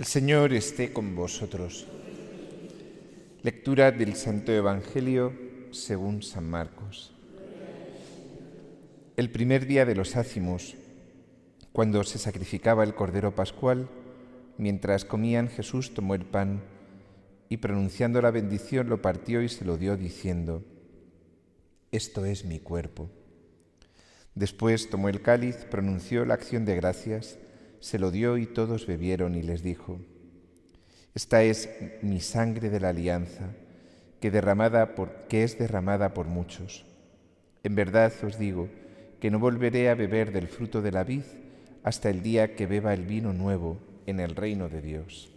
El Señor esté con vosotros. Lectura del Santo Evangelio según San Marcos. El primer día de los ácimos, cuando se sacrificaba el Cordero Pascual, mientras comían, Jesús tomó el pan y, pronunciando la bendición, lo partió y se lo dio, diciendo: «Esto es mi cuerpo». Después tomó el cáliz, pronunció la acción de gracias, se lo dio y todos bebieron, y les dijo: «Esta es mi sangre de la alianza, que es derramada por muchos. En verdad os digo que no volveré a beber del fruto de la vid hasta el día que beba el vino nuevo en el reino de Dios».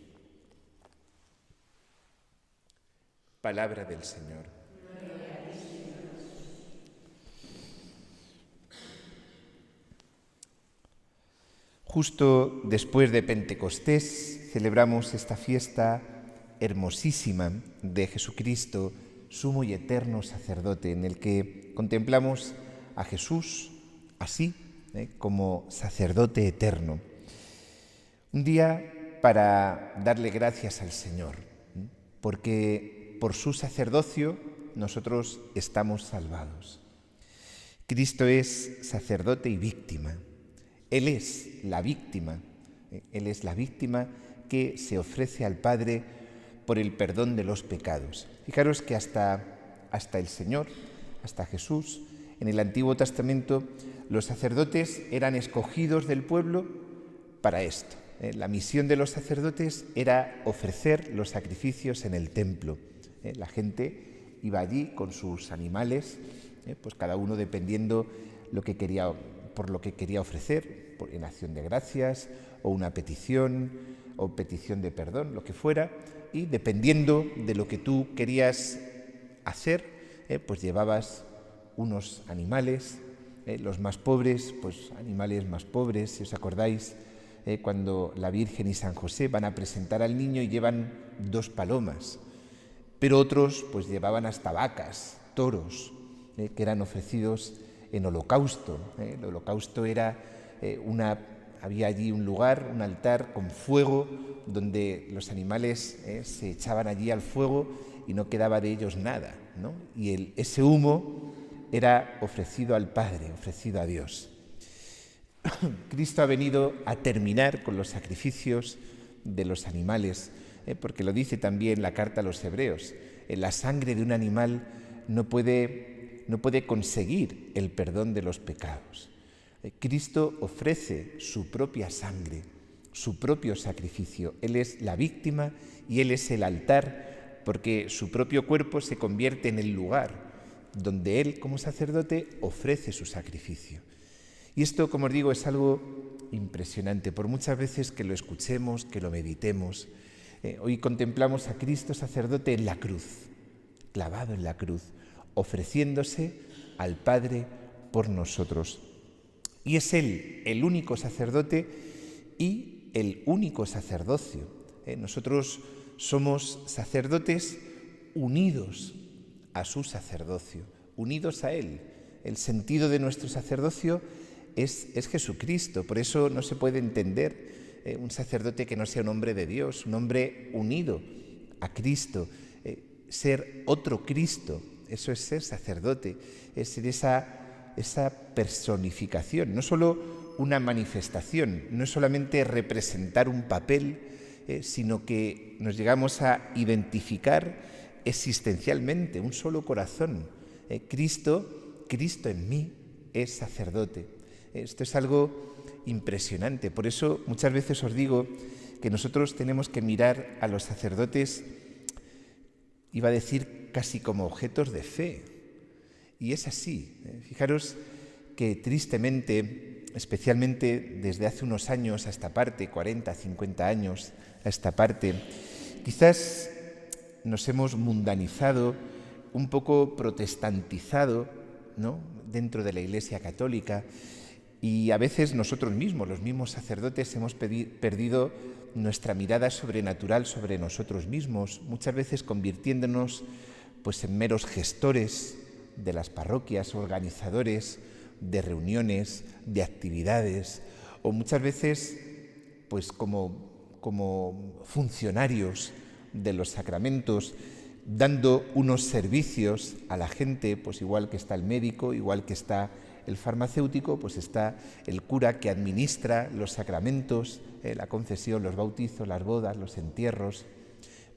Palabra del Señor. Justo después de Pentecostés celebramos esta fiesta hermosísima de Jesucristo, sumo y eterno sacerdote, en el que contemplamos a Jesús así, como sacerdote eterno. Un día para darle gracias al Señor, porque por su sacerdocio nosotros estamos salvados. Cristo es sacerdote y víctima. Él es la víctima que se ofrece al Padre por el perdón de los pecados. Fijaros que hasta el Señor, hasta Jesús, en el Antiguo Testamento, los sacerdotes eran escogidos del pueblo para esto. La misión de los sacerdotes era ofrecer los sacrificios en el templo. La gente iba allí con sus animales, pues cada uno dependiendo por lo que quería ofrecer, en acción de gracias, o una petición, o petición de perdón, lo que fuera, y dependiendo de lo que tú querías hacer, pues llevabas unos animales, los más pobres, pues animales más pobres. Si os acordáis, cuando la Virgen y San José van a presentar al niño y llevan 2 palomas, pero otros pues llevaban hasta vacas, toros, que eran ofrecidos en holocausto. El holocausto era había allí un lugar, un altar con fuego, donde los animales se echaban allí al fuego y no quedaba de ellos nada, ¿no? Y ese humo era ofrecido al Padre, ofrecido a Dios. Cristo ha venido a terminar con los sacrificios de los animales, porque lo dice también la carta a los Hebreos: la sangre de un animal no puede conseguir el perdón de los pecados. Cristo ofrece su propia sangre, su propio sacrificio. Él es la víctima y Él es el altar, porque su propio cuerpo se convierte en el lugar donde Él, como sacerdote, ofrece su sacrificio. Y esto, como os digo, es algo impresionante. Por muchas veces que lo escuchemos, que lo meditemos, hoy contemplamos a Cristo sacerdote en la cruz, clavado en la cruz, ofreciéndose al Padre por nosotros. Y es Él el único sacerdote y el único sacerdocio. Nosotros somos sacerdotes unidos a su sacerdocio, unidos a Él. El sentido de nuestro sacerdocio es Jesucristo. Por eso no se puede entender un sacerdote que no sea un hombre de Dios, un hombre unido a Cristo, ser otro Cristo. Eso es ser sacerdote, es ser esa personificación, no solo una manifestación, no es solamente representar un papel, sino que nos llegamos a identificar existencialmente, un solo corazón. Cristo en mí es sacerdote. Esto es algo impresionante. Por eso muchas veces os digo que nosotros tenemos que mirar a los sacerdotes, iba a decir casi como objetos de fe. Y es así. Fijaros que tristemente, especialmente desde hace unos años a esta parte, 40, 50 años a esta parte, quizás nos hemos mundanizado, un poco protestantizado, ¿no?, dentro de la Iglesia Católica, y a veces nosotros mismos, los mismos sacerdotes, hemos perdido nuestra mirada sobrenatural sobre nosotros mismos, muchas veces convirtiéndonos pues en meros gestores de las parroquias, organizadores de reuniones, de actividades, o muchas veces pues como como funcionarios de los sacramentos, dando unos servicios a la gente, pues igual que está el médico, igual que está el farmacéutico, pues está el cura que administra los sacramentos, la confesión, los bautizos, las bodas, los entierros,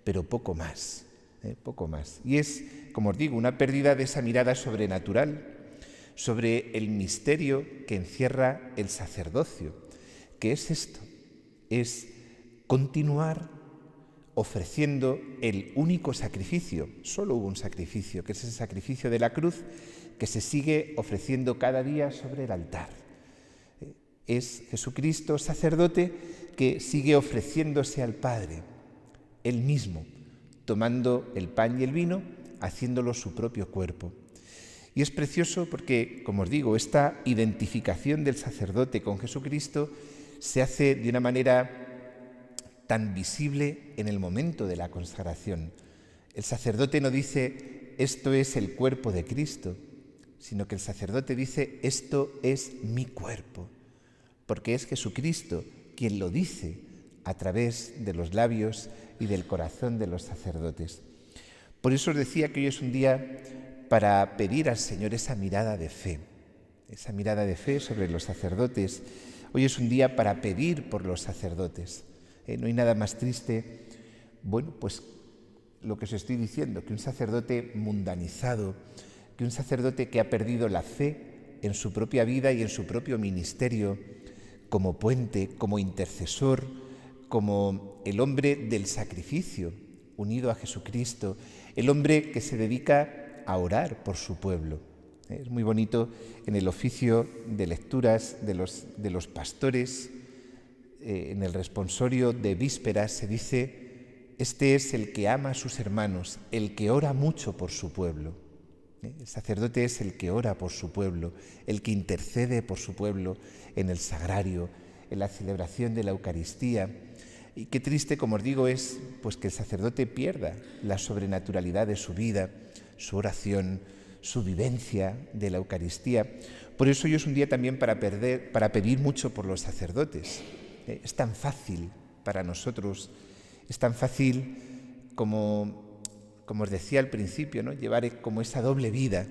pero poco más, poco más. Y es, como os digo, una pérdida de esa mirada sobrenatural sobre el misterio que encierra el sacerdocio. ¿Qué es esto? Es continuar ofreciendo el único sacrificio. Solo hubo un sacrificio, que es el sacrificio de la cruz, que se sigue ofreciendo cada día sobre el altar. Es Jesucristo, sacerdote, que sigue ofreciéndose al Padre, él mismo, tomando el pan y el vino, haciéndolo su propio cuerpo. Y es precioso porque, como os digo, esta identificación del sacerdote con Jesucristo se hace de una manera tan visible en el momento de la consagración. El sacerdote no dice, esto es el cuerpo de Cristo, sino que el sacerdote dice, esto es mi cuerpo, porque es Jesucristo quien lo dice a través de los labios y del corazón de los sacerdotes. Por eso os decía que hoy es un día para pedir al Señor esa mirada de fe sobre los sacerdotes. Hoy es un día para pedir por los sacerdotes. No hay nada más triste, bueno, pues lo que os estoy diciendo, que un sacerdote mundanizado, que un sacerdote que ha perdido la fe en su propia vida y en su propio ministerio, como puente, como intercesor, como el hombre del sacrificio, unido a Jesucristo, el hombre que se dedica a orar por su pueblo. Es muy bonito en el oficio de lecturas de los pastores, en el responsorio de vísperas se dice, este es el que ama a sus hermanos, el que ora mucho por su pueblo. El sacerdote es el que ora por su pueblo, el que intercede por su pueblo en el sagrario, en la celebración de la Eucaristía. Y qué triste, como os digo, es pues que el sacerdote pierda la sobrenaturalidad de su vida, su oración, su vivencia de la Eucaristía. Por eso hoy es un día también para pedir mucho por los sacerdotes. Es tan fácil para nosotros, es tan fácil como os decía al principio, ¿no? Llevar como esa doble vida,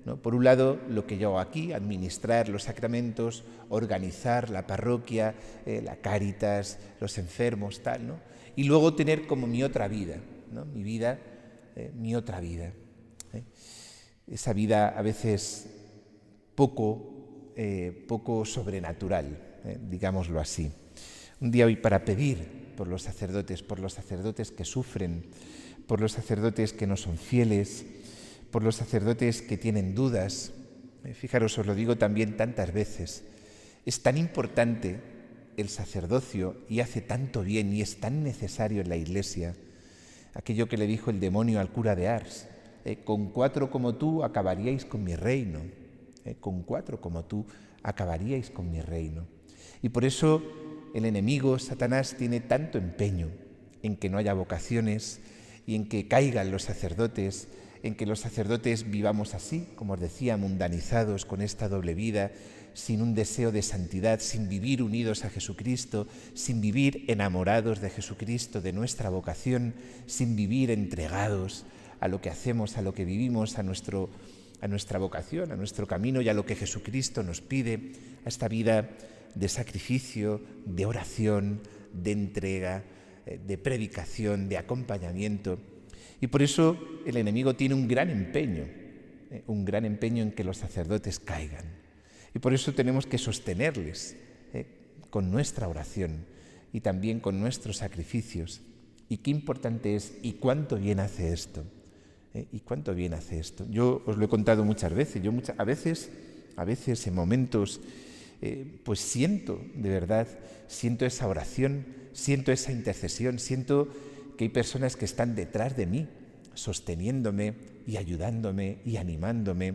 ¿no? Por un lado, lo que yo hago aquí, administrar los sacramentos, organizar la parroquia, la Cáritas, los enfermos, tal, ¿no? Y luego tener como mi otra vida, ¿no? Mi vida, mi otra vida. Esa vida a veces poco sobrenatural, digámoslo así. Un día hoy para pedir por los sacerdotes que sufren, por los sacerdotes que no son fieles, por los sacerdotes que tienen dudas. Fijaros, os lo digo también tantas veces, es tan importante el sacerdocio y hace tanto bien y es tan necesario en la Iglesia. Aquello que le dijo el demonio al cura de Ars, con 4 como tú acabaríais con mi reino, con 4 como tú acabaríais con mi reino. Y por eso el enemigo, Satanás, tiene tanto empeño en que no haya vocaciones y en que caigan los sacerdotes, en que los sacerdotes vivamos así, como os decía, mundanizados con esta doble vida, sin un deseo de santidad, sin vivir unidos a Jesucristo, sin vivir enamorados de Jesucristo, de nuestra vocación, sin vivir entregados a lo que hacemos, a lo que vivimos, a nuestra vocación, a nuestro camino y a lo que Jesucristo nos pide, a esta vida de sacrificio, de oración, de entrega, de predicación, de acompañamiento. Y por eso el enemigo tiene un gran empeño en que los sacerdotes caigan. Y por eso tenemos que sostenerles con nuestra oración y también con nuestros sacrificios. Y qué importante es y cuánto bien hace esto. Y cuánto bien hace esto. Yo os lo he contado muchas veces. A veces en momentos pues siento, de verdad, siento esa oración, siento esa intercesión, siento que hay personas que están detrás de mí, sosteniéndome y ayudándome y animándome,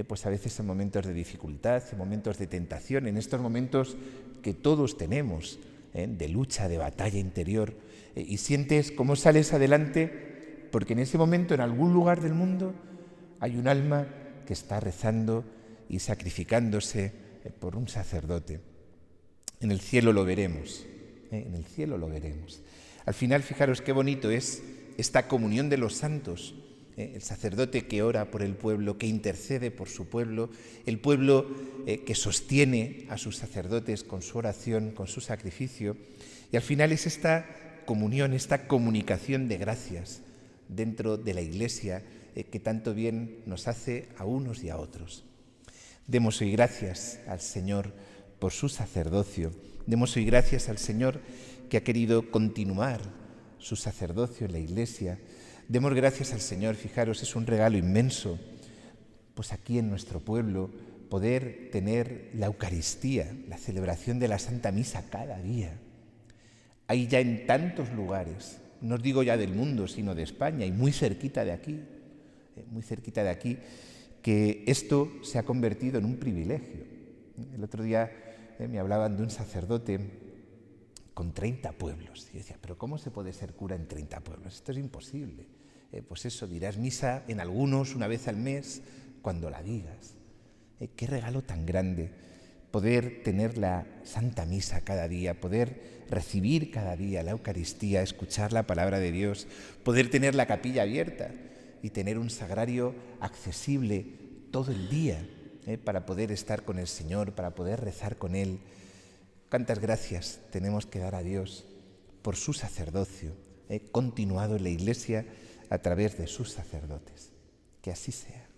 pues a veces en momentos de dificultad, en momentos de tentación, en estos momentos que todos tenemos, de lucha, de batalla interior, y sientes cómo sales adelante, porque en ese momento, en algún lugar del mundo, hay un alma que está rezando y sacrificándose por un sacerdote. En el cielo lo veremos, en el cielo lo veremos. Al final, fijaros qué bonito es esta comunión de los santos, el sacerdote que ora por el pueblo, que intercede por su pueblo, el pueblo que sostiene a sus sacerdotes con su oración, con su sacrificio, y al final es esta comunión, esta comunicación de gracias dentro de la Iglesia que tanto bien nos hace a unos y a otros. Demos hoy gracias al Señor por su sacerdocio, demos hoy gracias al Señor que ha querido continuar su sacerdocio en la Iglesia. Demos gracias al Señor, fijaros, es un regalo inmenso, pues aquí en nuestro pueblo, poder tener la Eucaristía, la celebración de la Santa Misa cada día. Hay ya en tantos lugares, no os digo ya del mundo, sino de España, y muy cerquita de aquí, que esto se ha convertido en un privilegio. El otro día me hablaban de un sacerdote con 30 pueblos. Y yo decía, ¿pero cómo se puede ser cura en 30 pueblos? Esto es imposible. Pues eso, dirás misa en algunos una vez al mes, cuando la digas. Qué regalo tan grande poder tener la Santa Misa cada día, poder recibir cada día la Eucaristía, escuchar la palabra de Dios, poder tener la capilla abierta y tener un sagrario accesible todo el día para poder estar con el Señor, para poder rezar con Él. Cuántas gracias tenemos que dar a Dios por su sacerdocio, continuado en la Iglesia a través de sus sacerdotes. Que así sea.